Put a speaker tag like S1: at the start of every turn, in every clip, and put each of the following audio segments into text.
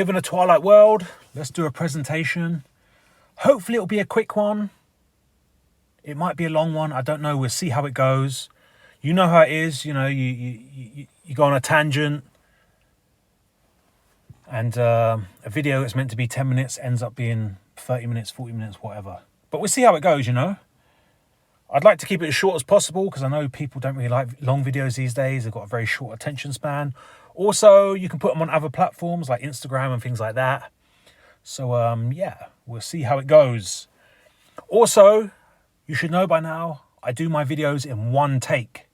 S1: live in a twilight world. Let's do a presentation. Hopefully it'll be a quick one. It might be a long one. I don't know. We'll see how it goes. You know how it is. You know, you go on a tangent. And a video that's meant to be 10 minutes ends up being 30 minutes, 40 minutes, whatever. But we'll see how it goes, you know. I'd like to keep it as short as possible because I know people don't really like long videos these days. They've got a very short attention span. Also, you can put them on other platforms like Instagram and things like that. So, yeah, we'll see how it goes. Also, you should know by now, I do my videos in one take.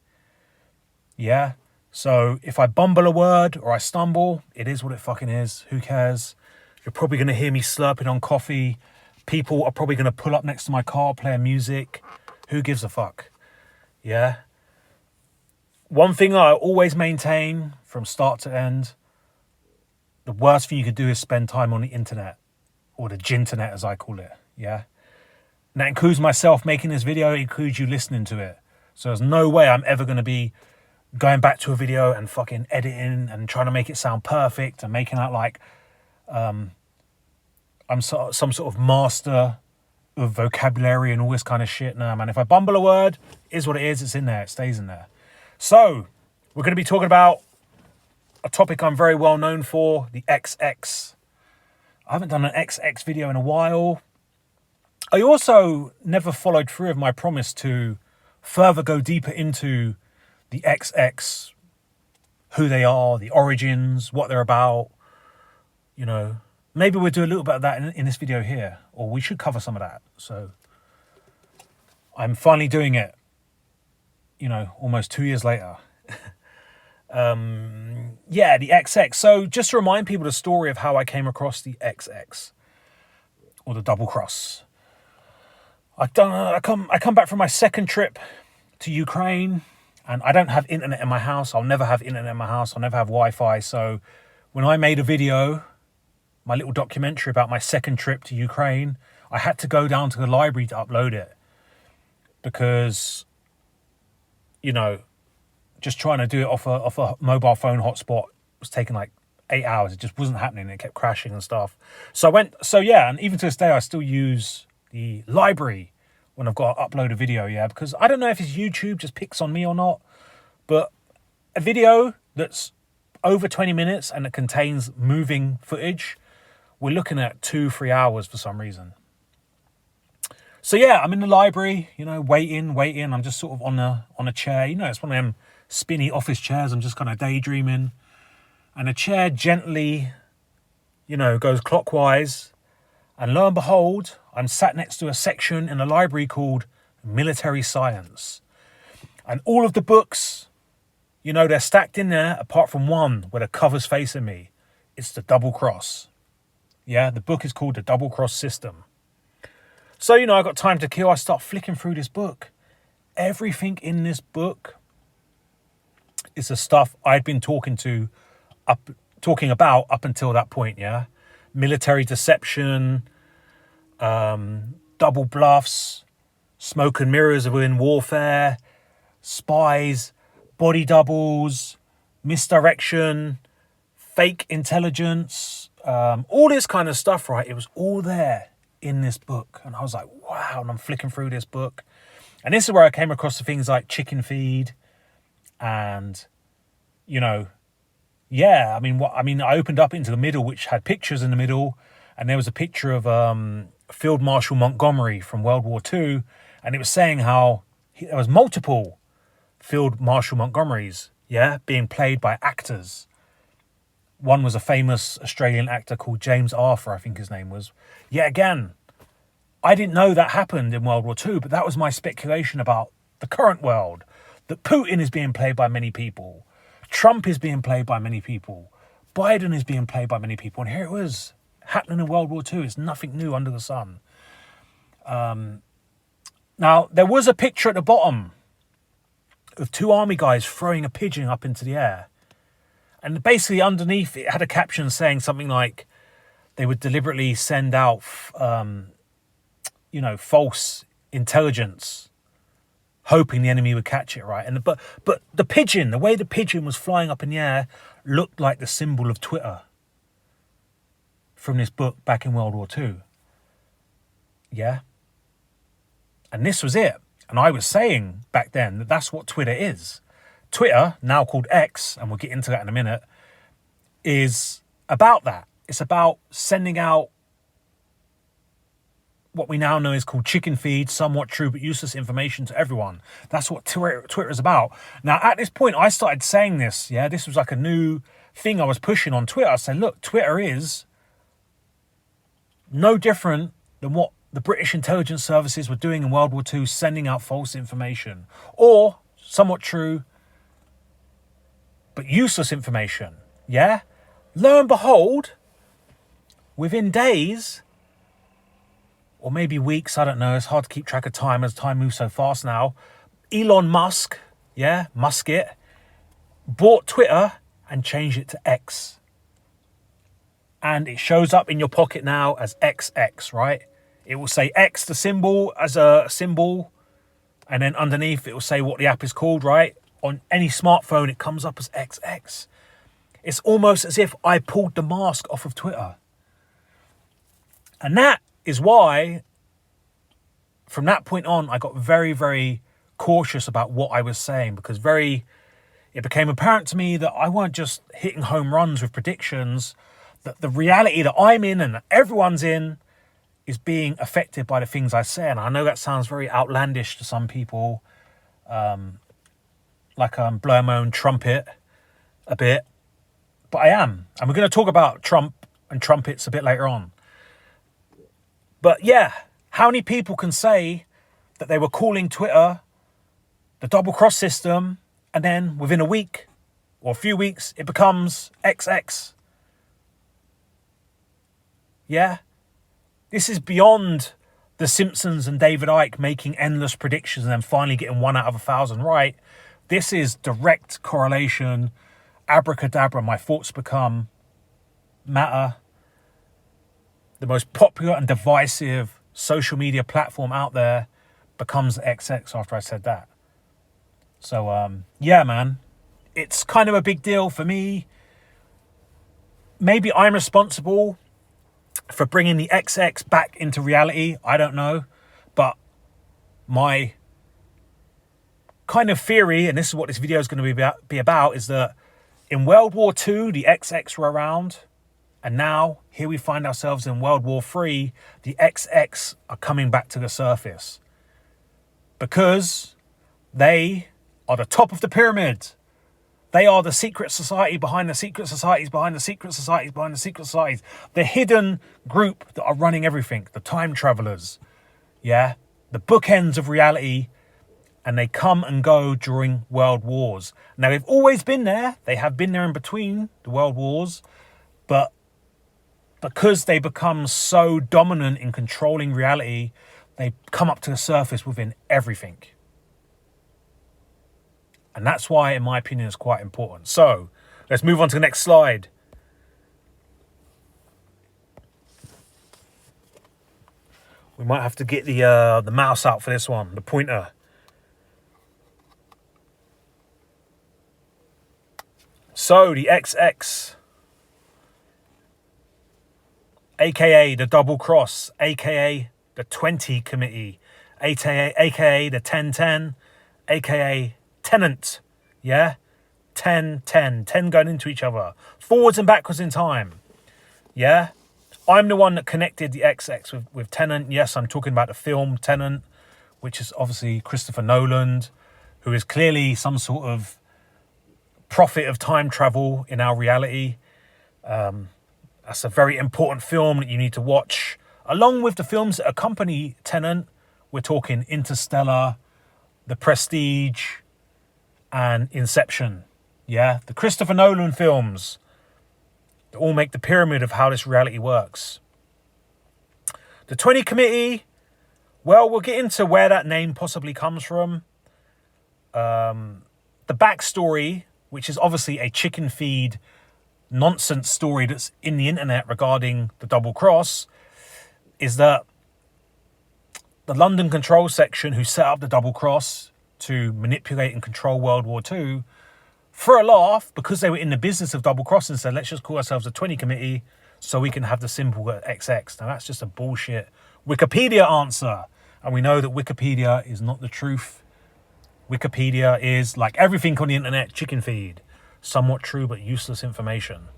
S1: Yeah? So if I bumble a word or I stumble, it is what it fucking is. Who cares? You're probably going to hear me slurping on coffee. People are probably going to pull up next to my car, playing music. Who gives a fuck? Yeah? One thing I always maintain from start to end, the worst thing you could do is spend time on the internet, or the ginternet as I call it. Yeah? And that includes myself making this video, it includes you listening to it. So there's no way I'm ever going to be going back to a video and fucking editing and trying to make it sound perfect and making out like I'm some sort of master of vocabulary and all this kind of shit. No, man, if I bumble a word, it is what it is. It's in there. It stays in there. So we're going to be talking about a topic I'm very well known for, the XX. I haven't done an XX video in a while. I also never followed through with my promise to further go deeper into the XX, who they are, the origins, what they're about. You know, maybe we'll do a little bit of that in this video here, or we should cover some of that. So I'm finally doing it, you know, almost 2 years later. Yeah, the XX. So just to remind people the story of how I came across the XX, or the double cross. I come back from my second trip to Ukraine. And I don't have internet in my house. I'll never have internet in my house. I'll never have Wi-Fi. So when I made a video, my little documentary about my second trip to Ukraine, I had to go down to the library to upload it. Because, you know, just trying to do it off a mobile phone hotspot was taking like 8 hours. It just wasn't happening. It kept crashing and stuff. So yeah, and even to this day, I still use the library when I've got to upload a video, yeah, because I don't know if it's YouTube just picks on me or not, but a video that's over 20 minutes and it contains moving footage, we're looking at 2-3 hours for some reason. So yeah, I'm in the library, you know, waiting. I'm just sort of on a chair. You know, it's one of them spinny office chairs. I'm just kind of daydreaming. And a chair gently, you know, goes clockwise. And lo and behold, I'm sat next to a section in the library called Military Science. And all of the books, you know, they're stacked in there apart from one where the cover's facing me. It's the Double Cross. Yeah, the book is called The Double Cross System. So, you know, I got time to kill. I start flicking through this book. Everything in this book is the stuff I'd been talking about up until that point, yeah? Military deception, double bluffs, smoke and mirrors within warfare, spies, body doubles, misdirection, fake intelligence, all this kind of stuff, right? It was all there in this book. And I was like, wow, and I'm flicking through this book. And this is where I came across the things like chicken feed and, you know, yeah, I opened up into the middle, which had pictures in the middle, and there was a picture of Field Marshal Montgomery from World War II, and it was saying how there was multiple Field Marshal Montgomerys, yeah, being played by actors. One was a famous Australian actor called James Arthur, I think his name was. Yet again, I didn't know that happened in World War II, but that was my speculation about the current world, that Putin is being played by many people. Trump is being played by many people. Biden is being played by many people. And here it was happening in World War II. It's nothing new under the sun. Now, there was a picture at the bottom of two army guys throwing a pigeon up into the air. And basically underneath it had a caption saying something like they would deliberately send out, false intelligence, hoping the enemy would catch it, right? And but the pigeon, the way the pigeon was flying up in the air, looked like the symbol of Twitter. from this book back in World War II. Yeah? And this was it. And I was saying back then that that's what Twitter is. Twitter, now called X, and we'll get into that in a minute, is about that. It's about sending out what we now know is called chicken feed, somewhat true but useless information to everyone. That's what Twitter is about. Now, at this point, I started saying this, yeah? This was like a new thing I was pushing on Twitter. I said, look, Twitter is no different than what the British intelligence services were doing in World War II, sending out false information. Or, somewhat true, but useless information, yeah? Lo and behold, within days, or maybe weeks, I don't know, it's hard to keep track of time as time moves so fast now, Elon Musk, yeah, Muskit, bought Twitter and changed it to X. And it shows up in your pocket now as XX, right? It will say X, the symbol, as a symbol, and then underneath it will say what the app is called, right? On any smartphone, it comes up as XX. It's almost as if I pulled the mask off of Twitter. And that is why, from that point on, I got very, very cautious about what I was saying, because it became apparent to me that I weren't just hitting home runs with predictions, that the reality that I'm in and that everyone's in is being affected by the things I say. And I know that sounds very outlandish to some people, like I'm blowing my own trumpet a bit, but I am. And we're going to talk about Trump and trumpets a bit later on. But yeah, how many people can say that they were calling Twitter the double cross system, and then within a week or a few weeks, it becomes XX? Yeah? This is beyond The Simpsons and David Icke making endless predictions and then finally getting 1 out of 1,000 right. This is direct correlation. Abracadabra, my thoughts become matter. The most popular and divisive social media platform out there becomes XX after I said that. So, yeah, man. It's kind of a big deal for me. Maybe I'm responsible for bringing the XX back into reality. I don't know. But my kind of theory, and this is what this video is going to be about, is that in World War II, the XX were around. And now, here we find ourselves in World War III, the XX are coming back to the surface. Because they are the top of the pyramid. They are the secret society behind the secret societies, behind the secret societies, behind the secret societies. The hidden group that are running everything. The time travelers. Yeah? The bookends of reality. And they come and go during world wars. Now, they've always been there. They have been there in between the world wars. But because they become so dominant in controlling reality, they come up to the surface within everything. And that's why, in my opinion, it's quite important. So, let's move on to the next slide. We might have to get the mouse out for this one, the pointer. So, the XX, aka the double cross, aka the 20 committee, aka the 10-10, aka tenant, yeah? 10-10, 10 going into each other, forwards and backwards in time, yeah? I'm the one that connected the XX with Tenant. Yes, I'm talking about the film Tenant, which is obviously Christopher Nolan, who is clearly some sort of prophet of time travel in our reality. That's a very important film that you need to watch. Along with the films that accompany Tenant, we're talking Interstellar, The Prestige, and Inception. Yeah, the Christopher Nolan films that all make the pyramid of how this reality works. The 20 Committee, well, we'll get into where that name possibly comes from. The backstory, which is obviously a chicken feed nonsense story that's in the internet regarding the double cross, is that the London control section who set up the double cross to manipulate and control World War II, for a laugh, because they were in the business of double crossing, said, let's just call ourselves the 20 Committee so we can have the symbol XX. Now, that's just a bullshit Wikipedia answer. And we know that Wikipedia is not the truth. Wikipedia is, like everything on the internet, chicken feed. Somewhat true, but useless information.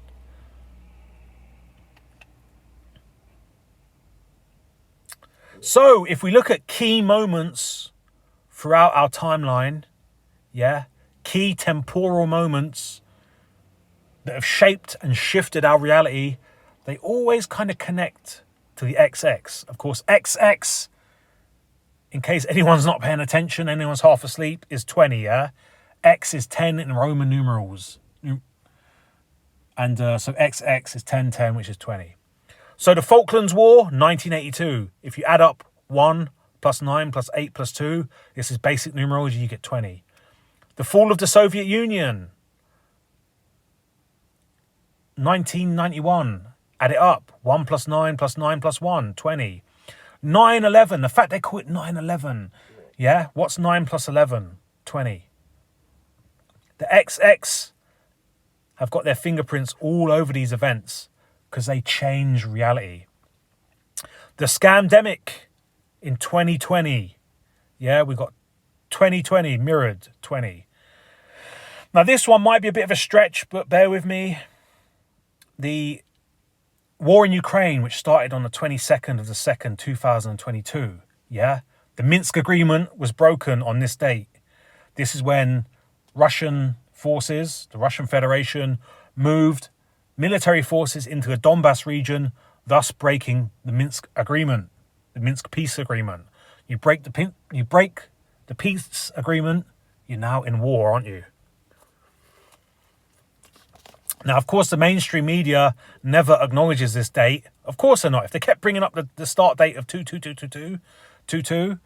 S1: So, if we look at key moments throughout our timeline, yeah, key temporal moments that have shaped and shifted our reality, they always kind of connect to the XX. Of course, XX, in case anyone's not paying attention, anyone's half asleep, is 20, yeah? X is 10 in Roman numerals. And so XX is 1010, which is 20. So the Falklands War, 1982. If you add up 1 plus 9 plus 8 plus 2, this is basic numerology, you get 20. The fall of the Soviet Union, 1991. Add it up. 1 plus 9 plus 9 plus 1, 20. 9/11, the fact they call it 9/11. Yeah, what's 9 plus 11? 20. The XX have got their fingerprints all over these events because they change reality. The scamdemic in 2020. Yeah, we've got 2020 mirrored 20. Now, this one might be a bit of a stretch, but bear with me. The war in Ukraine, which started on the 22nd of the 2nd, 2022. Yeah, the Minsk agreement was broken on this date. This is when Russian forces, the Russian Federation, moved military forces into the Donbass region, thus breaking the Minsk agreement, the Minsk peace agreement. You break the peace agreement, you're now in war, aren't you? Now, of course, the mainstream media never acknowledges this date. Of course they're not. If they kept bringing up the start date of 2/2/22,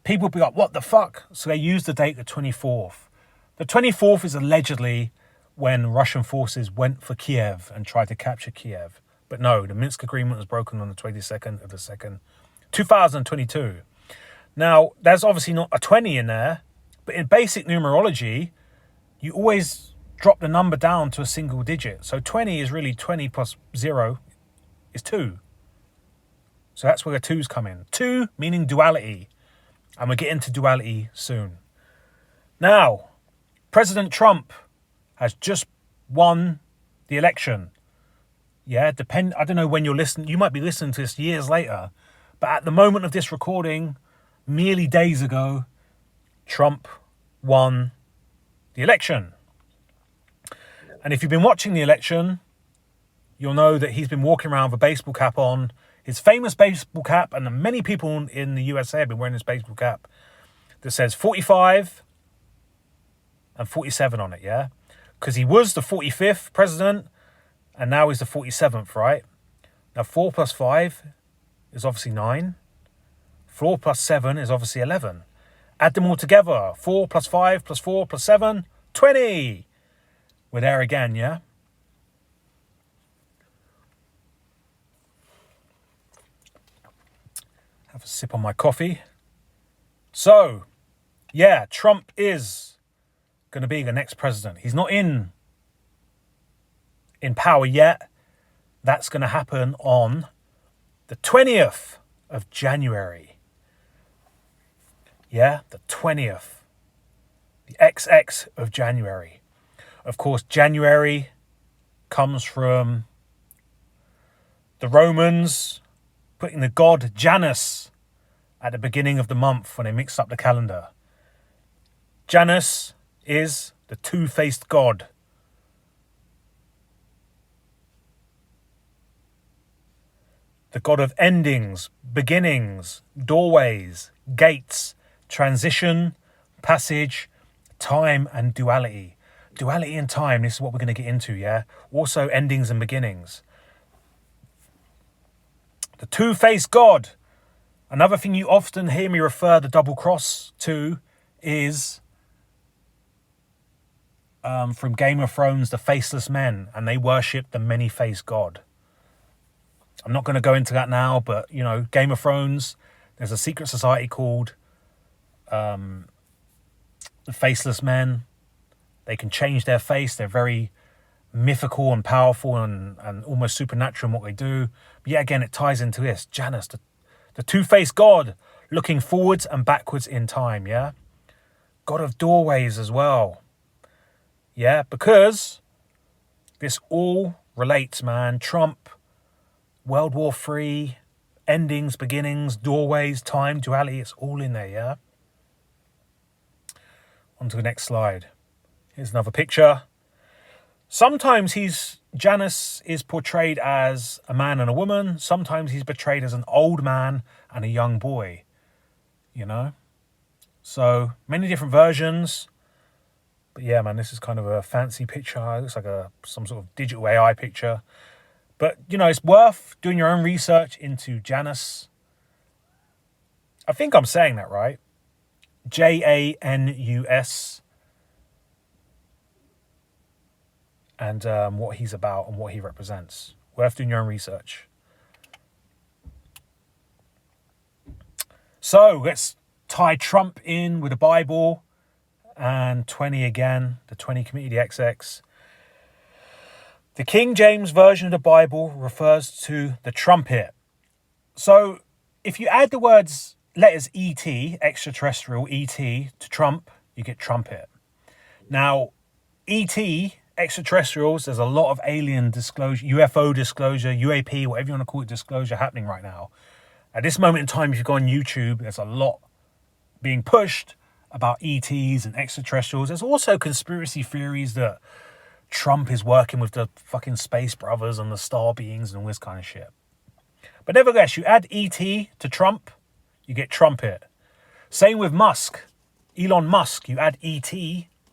S1: people would be like, what the fuck? So they used the date the 24th. The 24th is allegedly when Russian forces went for Kiev and tried to capture Kiev. But no, the Minsk agreement was broken on the 22nd of the 2nd, 2022. Now, there's obviously not a 20 in there, but in basic numerology, you always drop the number down to a single digit. So 20 is really 20 plus 0 is 2. So that's where the 2's come in. 2 meaning duality. And we'll get into duality soon. Now, President Trump has just won the election. Yeah, I don't know when you're listening. You might be listening to this years later. But at the moment of this recording, merely days ago, Trump won the election. And if you've been watching the election, you'll know that he's been walking around with a baseball cap on. His famous baseball cap, and many people in the USA have been wearing this baseball cap, that says 45 and 47 on it, yeah? Because he was the 45th president, and now he's the 47th, right? Now, 4 plus 5 is obviously 9. 4 plus 7 is obviously 11. Add them all together. 4 plus 5 plus 4 plus 7, 20. We're there again, yeah? Have a sip on my coffee. So, yeah, Trump is going to be the next president. He's not in power yet. That's going to happen on the 20th of January. Yeah, the 20th. The XX of January. Of course, January comes from the Romans putting the god Janus at the beginning of the month when they mixed up the calendar. Janus is the two-faced god. The god of endings, beginnings, doorways, gates, transition, passage, time, and duality. Duality and time, this is what we're going to get into, yeah? Also endings and beginnings. The two-faced god. Another thing you often hear me refer the double cross to is from Game of Thrones, the faceless men, and they worship the many-faced god. I'm not going to go into that now, but, you know, Game of Thrones, there's a secret society called the Faceless Men. They can change their face. They're very mythical and powerful and almost supernatural in what they do. But yet again, it ties into this. Janus, the two-faced god, looking forwards and backwards in time, yeah? God of doorways as well. Yeah, because this all relates, man. Trump, World War III, endings, beginnings, doorways, time, duality, it's all in there, yeah? On to the next slide. Here's another picture. Sometimes Janus is portrayed as a man and a woman. Sometimes he's portrayed as an old man and a young boy, you know? So many different versions. But yeah, man, this is kind of a fancy picture. It looks like some sort of digital AI picture. But, you know, it's worth doing your own research into Janus. I think I'm saying that right. Janus. And what he's about and what he represents. Worth doing your own research. So let's tie Trump in with the Bible and 20 again, the 20 community, the XX. The King James Version of the Bible refers to the trumpet. So if you add the letters ET, extraterrestrial, ET, to Trump, you get trumpet. Now, ET, extraterrestrials, there's a lot of alien disclosure, UFO disclosure, UAP, whatever you want to call it, disclosure happening right now. At this moment in time, if you go on YouTube, there's a lot being pushed about ETs and extraterrestrials. There's also conspiracy theories that Trump is working with the fucking space brothers and the star beings and all this kind of shit. But nevertheless, you add ET to Trump, you get trumpet. Same with Musk. Elon Musk, you add ET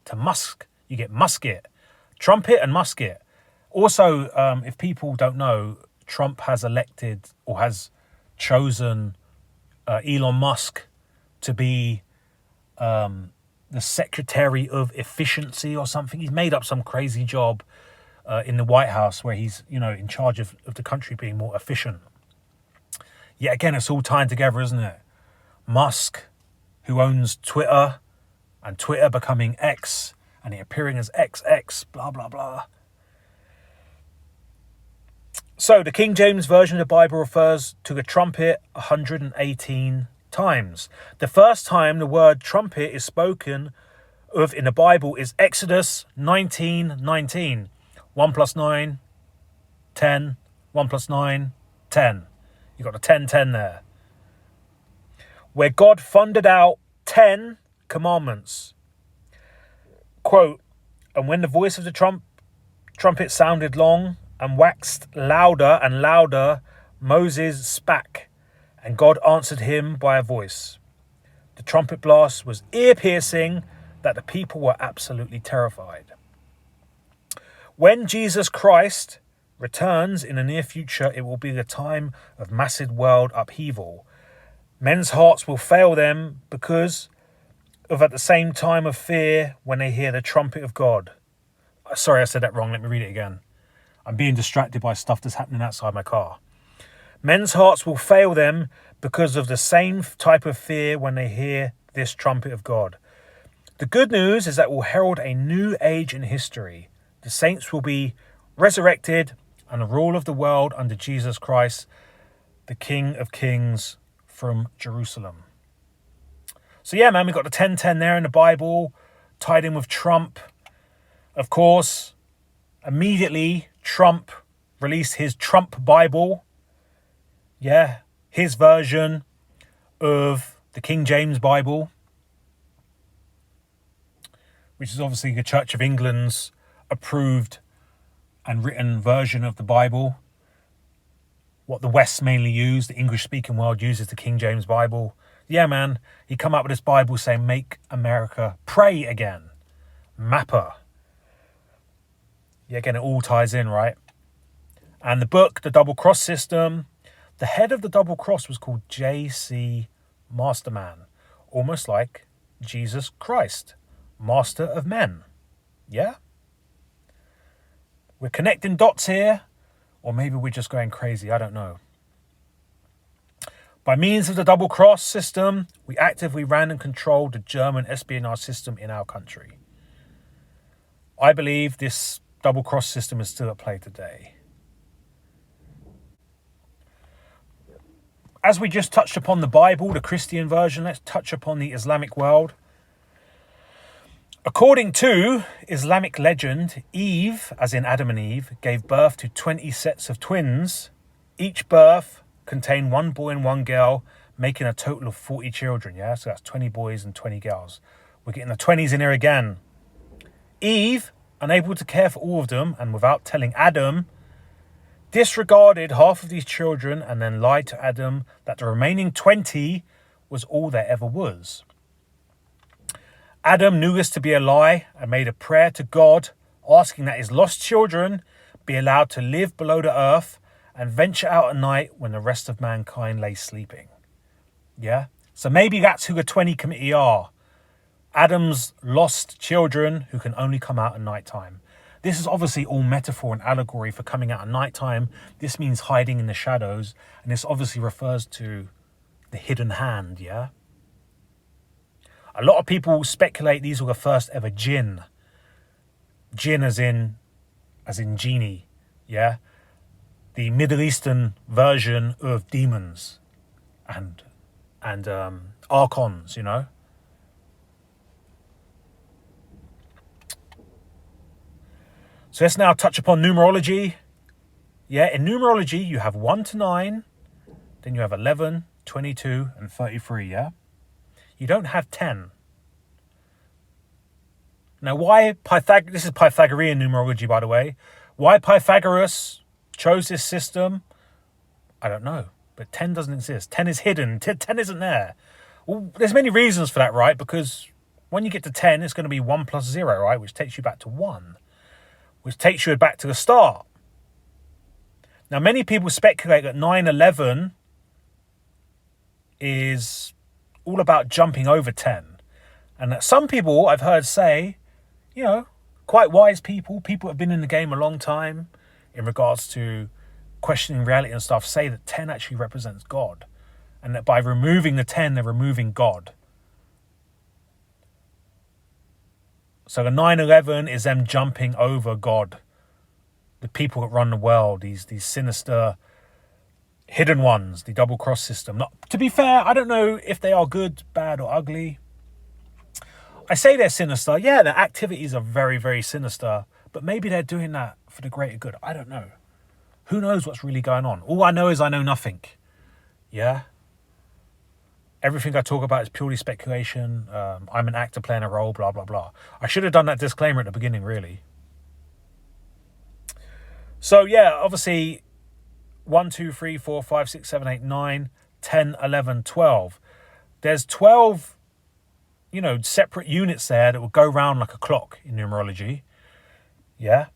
S1: to Musk, you get musket. Trumpet and musket. Also, if people don't know, Trump has elected or has chosen Elon Musk to be the Secretary of Efficiency or something. He's made up some crazy job in the White House where he's, you know, in charge of the country being more efficient. Yet again, it's all tying together, isn't it? Musk, who owns Twitter, and Twitter becoming X, and it appearing as XX, blah, blah, blah. So the King James Version of the Bible refers to the trumpet 118 times. The first time the word trumpet is spoken of in the Bible is Exodus 19:19. 1 plus 9, 10. 1 plus 9, 10. You've got the 10 there. Where God thundered out 10 commandments. Quote, and when the voice of the trumpet sounded long and waxed louder and louder, Moses spake, and God answered him by a voice. The trumpet blast was ear-piercing, that the people were absolutely terrified. When Jesus Christ returns in the near future, it will be the time of massive world upheaval. Men's hearts will fail them because of at the same time of fear when they hear the trumpet of God. Sorry, I said that wrong. Let me read it again. I'm being distracted by stuff that's happening outside my car. Men's hearts will fail them because of the same type of fear when they hear this trumpet of God. The good news is that it will herald a new age in history. The saints will be resurrected and rule of the world under Jesus Christ, the King of Kings from Jerusalem. So yeah, man, we've got the 10:10 there in the Bible, tied in with Trump. Of course, immediately Trump released his Trump Bible. Yeah, his version of the King James Bible, which is obviously the Church of England's approved and written version of the Bible. What the West mainly use, the English-speaking world uses the King James Bible. Yeah, man, he come up with this Bible saying, make America pray again. Mapper. Yeah, again, it all ties in, right? And the book, The Double Cross System, the head of the double cross was called J.C. Masterman, almost like Jesus Christ, Master of Men. Yeah? We're connecting dots here, or maybe we're just going crazy, I don't know. By means of the double cross system, we actively ran and controlled the German espionage system in our country. I believe this double cross system is still at play today. As we just touched upon the Bible, the Christian version, let's touch upon the Islamic world. According to Islamic legend, Eve, as in Adam and Eve, gave birth to 20 sets of twins. Each birth contained one boy and one girl, making a total of 40 children, yeah? So that's 20 boys and 20 girls. We're getting the 20s in here again. Eve, unable to care for all of them, and without telling Adam, disregarded half of these children and then lied to Adam that the remaining 20 was all there ever was. Adam knew this to be a lie and made a prayer to God, asking that his lost children be allowed to live below the earth and venture out at night when the rest of mankind lay sleeping. Yeah? So maybe that's who the 20 committee are. Adam's lost children who can only come out at night time. This is obviously all metaphor and allegory for coming out at night time. This means hiding in the shadows. And this obviously refers to the hidden hand, yeah? A lot of people speculate these were the first ever jinn. Jinn as in genie, yeah? The Middle Eastern version of demons and archons, you know? So let's now touch upon numerology. Yeah, in numerology, you have 1 to 9, then you have 11, 22, and 33, yeah? You don't have 10. Now, why this is Pythagorean numerology, by the way. Why Pythagoras chose this system, I don't know. But 10 doesn't exist. 10 is hidden. 10 isn't there. Well, there's many reasons for that, right? Because when you get to 10, it's going to be 1 plus 0, right? Which takes you back to 1. Which takes you back to the start. Now, many people speculate that 9/11 is all about jumping over 10. And that some people I've heard say, you know, quite wise people that have been in the game a long time in regards to questioning reality and stuff, say that 10 actually represents God. And that by removing the 10, they're removing God. So the 9/11 is them jumping over God. The people that run the world, these sinister hidden ones, the double cross system. Now, to be fair, I don't know if they are good, bad or ugly. I say they're sinister. Yeah, their activities are very, very sinister. But maybe they're doing that for the greater good. I don't know. Who knows what's really going on? All I know is I know nothing. Yeah? Everything I talk about is purely speculation. I'm an actor playing a role, blah, blah, blah. I should have done that disclaimer at the beginning, really. So, yeah, obviously, 1, 2, 3, 4, 5, 6, 7, 8, 9, 10, 11, 12. There's 12, separate units there that will go round like a clock in numerology. Yeah?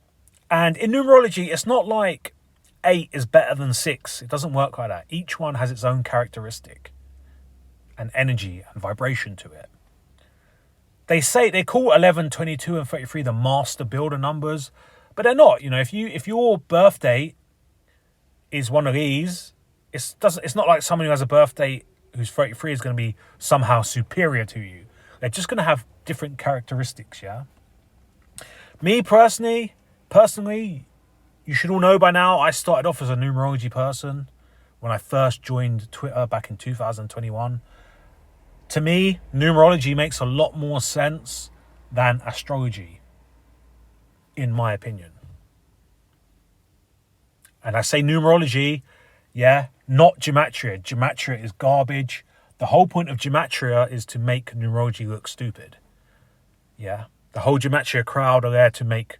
S1: And in numerology, it's not like 8 is better than 6. It doesn't work like that. Each one has its own characteristic and energy and vibration to it. They call 11, 22, and 33 the master builder numbers, but they're not. If your birth date is one of these, it's not like someone who has a birth date who's 33 is going to be somehow superior to you. They're just going to have different characteristics, yeah? Me personally, you should all know by now, I started off as a numerology person when I first joined Twitter back in 2021. To me, numerology makes a lot more sense than astrology, in my opinion. And I say numerology, yeah, not gematria. Gematria is garbage. The whole point of gematria is to make numerology look stupid. Yeah, the whole gematria crowd are there to make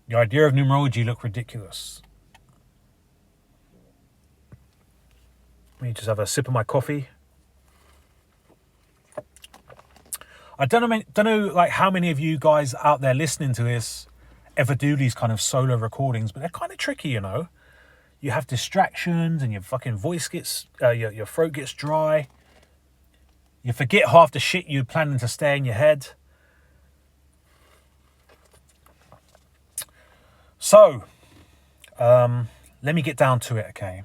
S1: the idea of numerology look ridiculous. Let me just have a sip of my coffee. I don't know like how many of you guys out there listening to this ever do these kind of solo recordings, but they're kind of tricky, You have distractions and your fucking voice gets, your throat gets dry. You forget half the shit you're planning to stay in your head. So, let me get down to it, okay?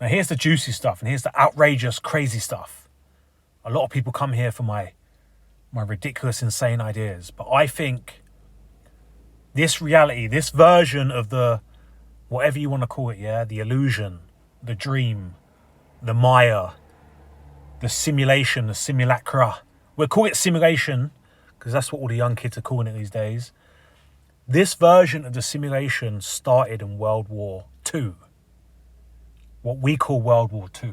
S1: Now here's the juicy stuff and here's the outrageous, crazy stuff. A lot of people come here for my ridiculous, insane ideas. But I think this reality, this version of the, whatever you want to call it, yeah, the illusion, the dream, the Maya, the simulation, the simulacra. We'll call it simulation because that's what all the young kids are calling it these days. This version of the simulation started in World War II, what we call World War II.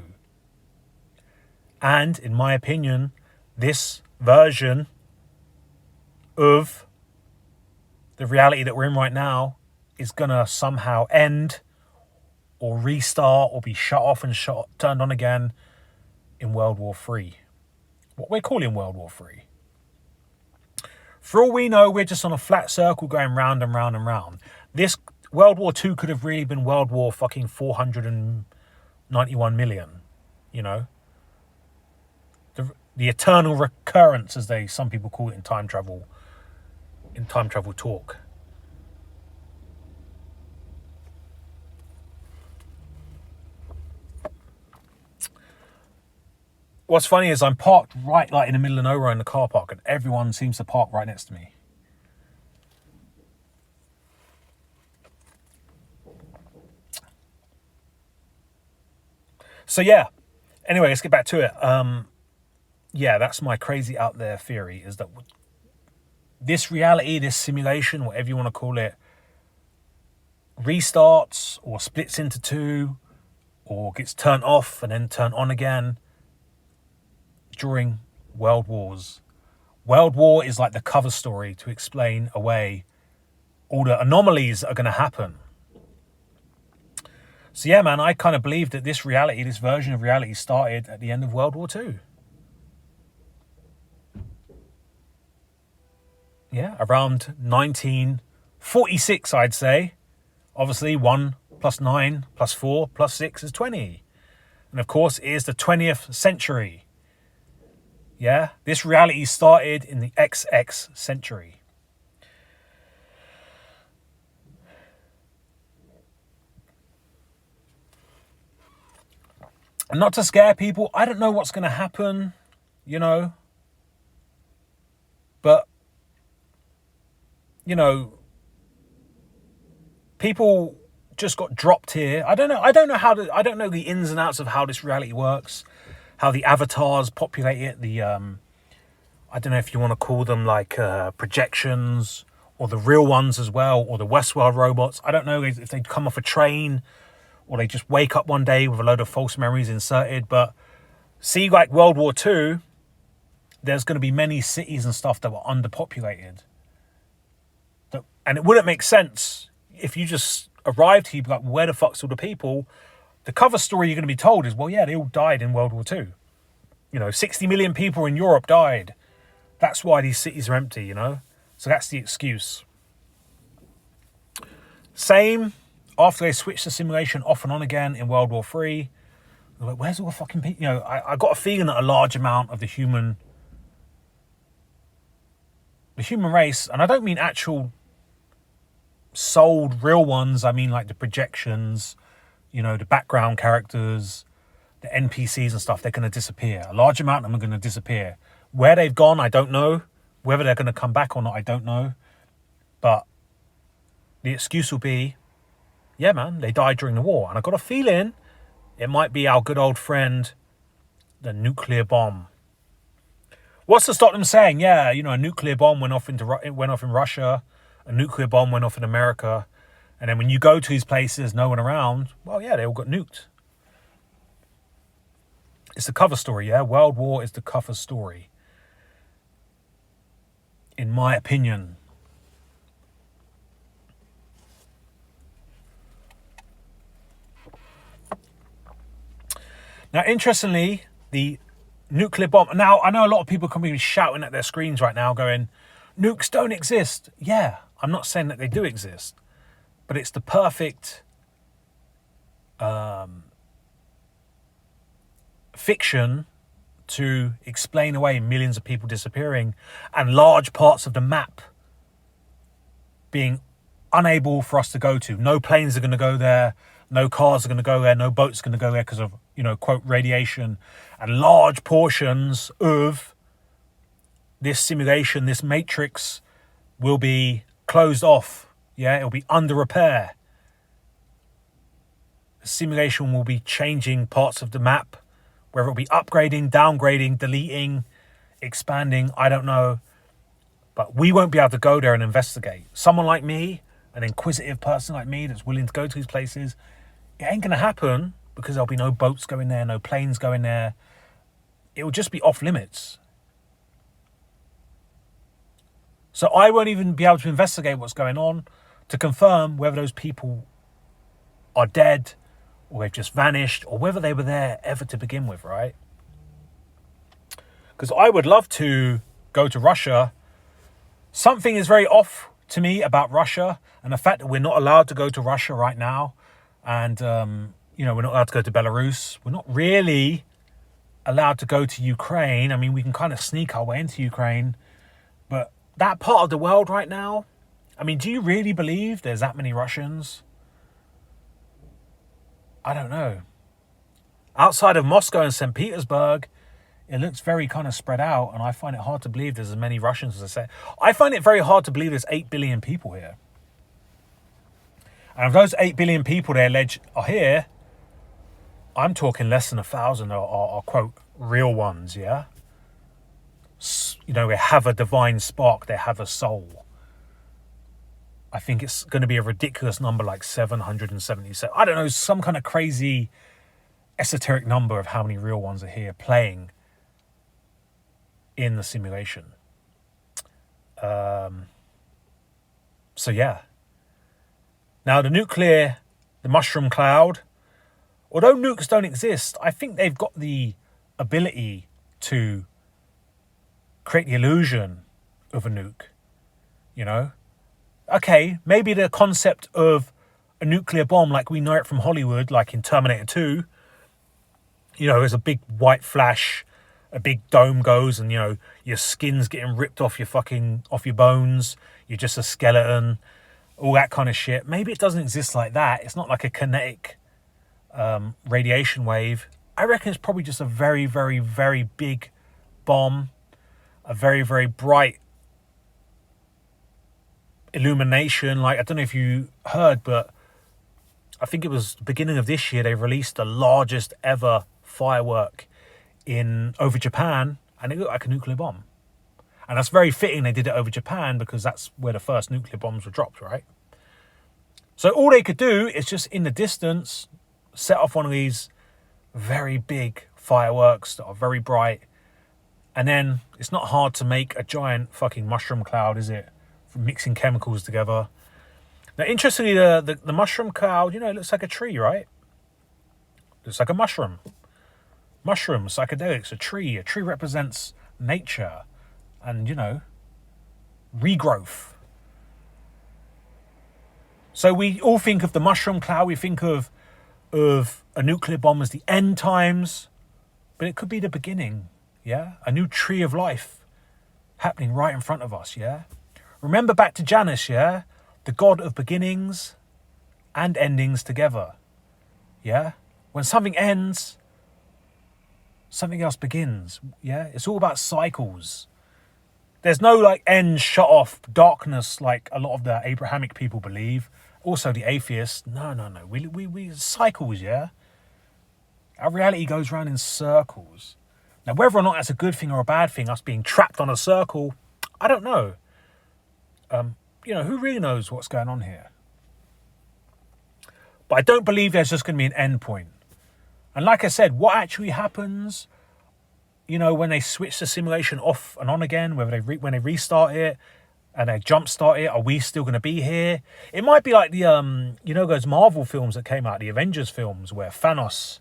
S1: And in my opinion, this version of the reality that we're in right now is going to somehow end or restart or be shut off and turned on again in World War III. What we're calling World War III. For all we know, we're just on a flat circle going round and round and round. This World War II could have really been World War fucking 491 million, you know? The eternal recurrence, as some people call it in time travel talk. What's funny is I'm parked right like in the middle of nowhere in the car park, and everyone seems to park right next to me. So yeah, anyway, let's get back to it. Yeah, that's my crazy out there theory, is that this reality, this simulation, whatever you want to call it, restarts or splits into two or gets turned off and then turned on again during world wars. World War is like the cover story to explain away all the anomalies that are going to happen. So yeah, man, I kind of believe that this reality, this version of reality started at the end of World War II. Yeah, around 1946, I'd say. Obviously, 1 + 9 + 4 + 6 is 20. And of course, it is the 20th century. Yeah, this reality started in the XX century. And not to scare people, I don't know what's going to happen, you know. But, you know, people just got dropped here. I don't know the ins and outs of how this reality works, how the avatars populate it, I don't know if you want to call them like projections, or the real ones as well, or the Westworld robots. I don't know if they come off a train or they just wake up one day with a load of false memories inserted. But see, like World War II, there's going to be many cities and stuff that were underpopulated. And it wouldn't make sense if you just arrived here, like, where the fuck's all the people? The cover story you're going to be told is, well, yeah, they all died in World War II. You know, 60 million people in Europe died. That's why these cities are empty, you know? So that's the excuse. Same after they switched the simulation off and on again in World War III. They're like, where's all the fucking people? You know, I got a feeling that a large amount of the human race, and I don't mean actual souled real ones, I mean like the projections, you know, the background characters, the NPCs and stuff, they're going to disappear. A large amount of them are going to disappear. Where they've gone, I don't know. Whether they're going to come back or not, I don't know. But the excuse will be, yeah, man, they died during the war. And I got a feeling it might be our good old friend, the nuclear bomb. What's to stop them saying, yeah, you know, a nuclear bomb went off in Russia, a nuclear bomb went off in America, and then when you go to these places, there's no one around. Well, yeah, they all got nuked. It's the cover story, yeah? World War is the cover story. In my opinion. Now, interestingly, the nuclear bomb. Now, I know a lot of people can be shouting at their screens right now going, nukes don't exist. Yeah, I'm not saying that they do exist, but it's the perfect fiction to explain away millions of people disappearing and large parts of the map being unable for us to go to. No planes are going to go there. No cars are going to go there. No boats are going to go there because of, you know, quote, radiation. And large portions of this simulation, this matrix, will be closed off Yeah, it'll be under repair. The simulation will be changing parts of the map, whether it'll be upgrading, downgrading, deleting, expanding, I don't know. But we won't be able to go there and investigate. Someone like me, an inquisitive person like me that's willing to go to these places, it ain't going to happen because there'll be no boats going there, no planes going there. It will just be off limits. So I won't even be able to investigate what's going on to confirm whether those people are dead or they've just vanished or whether they were there ever to begin with, right? Because I would love to go to Russia. Something is very off to me about Russia and the fact that we're not allowed to go to Russia right now. And, we're not allowed to go to Belarus. We're not really allowed to go to Ukraine. I mean, we can kind of sneak our way into Ukraine. But that part of the world right now, I mean, do you really believe there's that many Russians? I don't know. Outside of Moscow and St. Petersburg, it looks very kind of spread out, and I find it hard to believe there's as many Russians as I say. I find it very hard to believe there's 8 billion people here. And if those 8 billion people they allege are here, I'm talking less than 1,000 are quote, real ones, yeah? They have a divine spark, they have a soul. I think it's going to be a ridiculous number like 777. I don't know, some kind of crazy esoteric number of how many real ones are here playing in the simulation. So yeah. Now the mushroom cloud, although nukes don't exist, I think they've got the ability to create the illusion of a nuke, Okay, maybe the concept of a nuclear bomb like we know it from Hollywood, like in Terminator 2, there's a big white flash, a big dome goes and, your skin's getting ripped off your bones, you're just a skeleton, all that kind of shit. Maybe it doesn't exist like that. It's not like a kinetic radiation wave. I reckon it's probably just a very, very, very big bomb, a very, very bright illumination. Like, I don't know if you heard, but I think it was the beginning of this year, they released the largest ever firework over Japan, and it looked like a nuclear bomb. And that's very fitting they did it over Japan because that's where the first nuclear bombs were dropped, right? So all they could do is just in the distance set off one of these very big fireworks that are very bright. And then it's not hard to make a giant fucking mushroom cloud, is it? From mixing chemicals together. Now, interestingly, the mushroom cloud, it looks like a tree, right? Looks like a mushroom. Mushroom, psychedelics, a tree. A tree represents nature and, regrowth. So we all think of the mushroom cloud. We think of a nuclear bomb as the end times. But it could be the beginning, yeah? A new tree of life happening right in front of us, yeah? Remember back to Janus, yeah? The god of beginnings and endings together, yeah? When something ends, something else begins, yeah? It's all about cycles. There's no end shut off darkness like a lot of the Abrahamic people believe. Also the atheists. No. We cycles, yeah? Our reality goes round in circles. Now, whether or not that's a good thing or a bad thing, us being trapped on a circle, I don't know. Who really knows what's going on here? But I don't believe there's just going to be an end point. And like I said, what actually happens, when they switch the simulation off and on again, when they restart it and they jumpstart it, are we still going to be here? It might be like the, those Marvel films that came out, the Avengers films, where Thanos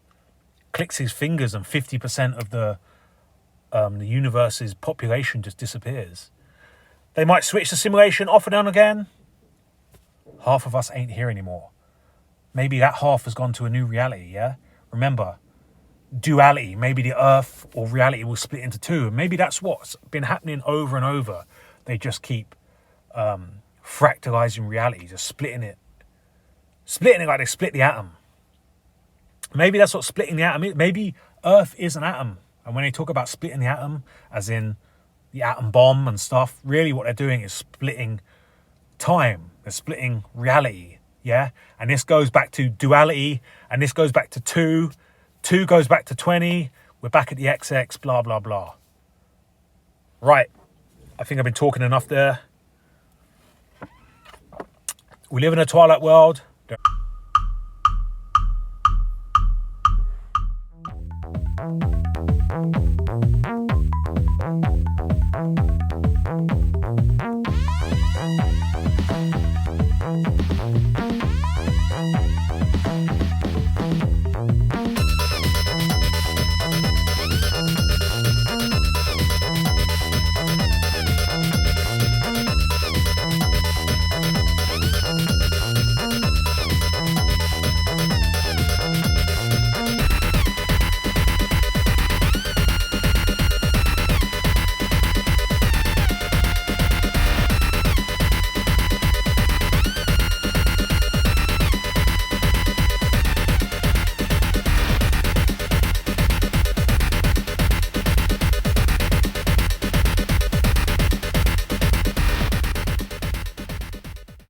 S1: clicks his fingers and 50% of the universe's population just disappears. They might switch the simulation off and on again. Half of us ain't here anymore. Maybe that half has gone to a new reality, yeah? Remember, duality. Maybe the earth or reality will split into two. And maybe that's what's been happening over and over. They just keep fractalizing reality, just splitting it like they split the atom. Maybe that's what splitting the atom is. Maybe earth is an atom. And when they talk about splitting the atom, as in the atom bomb and stuff, really what they're doing is time. They're splitting reality. Yeah. And this goes back to duality. And this goes back to 2. 2 goes back to 20. We're back at the XX, blah, blah, blah. Right. I think I've been talking enough there. We live in a twilight world.